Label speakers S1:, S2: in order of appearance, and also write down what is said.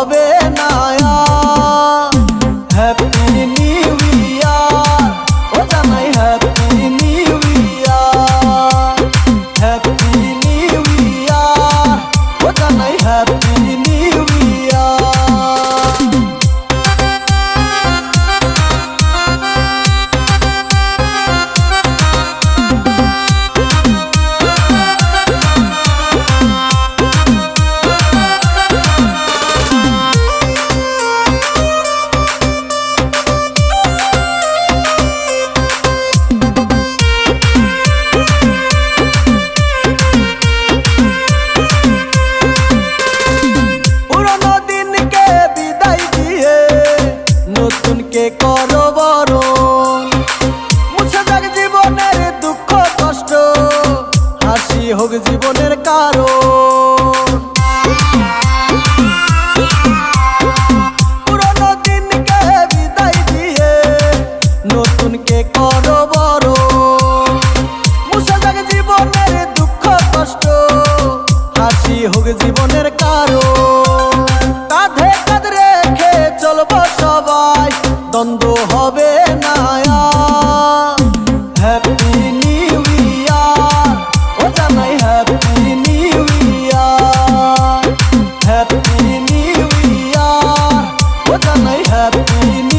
S1: হবে না আর। Happy new year, ও জানাই happy new year. Happy new year, ও জানাই হ্যাপি নিউ ইয়ার। নতুনকে করো বরণ, মুছে যাক জীবনের দুঃখ কষ্ট, হাসি হোক জীবনের কারণ। পুরনো দিনকে বিদায় দিয়ে নতুনকে করো বরণ, মুছে যাক জীবনের দুঃখ কষ্ট, হাসি হোক জীবনের কারণ। কাঁধে কাঁধ রেখে চলবো সবাই, দ্বন্দ্ব হবে না আর। হ্যাপি নিউ ইয়ার, ও জানাই happy new year. Happy new year, ও জানাই হ্যাপি নিউ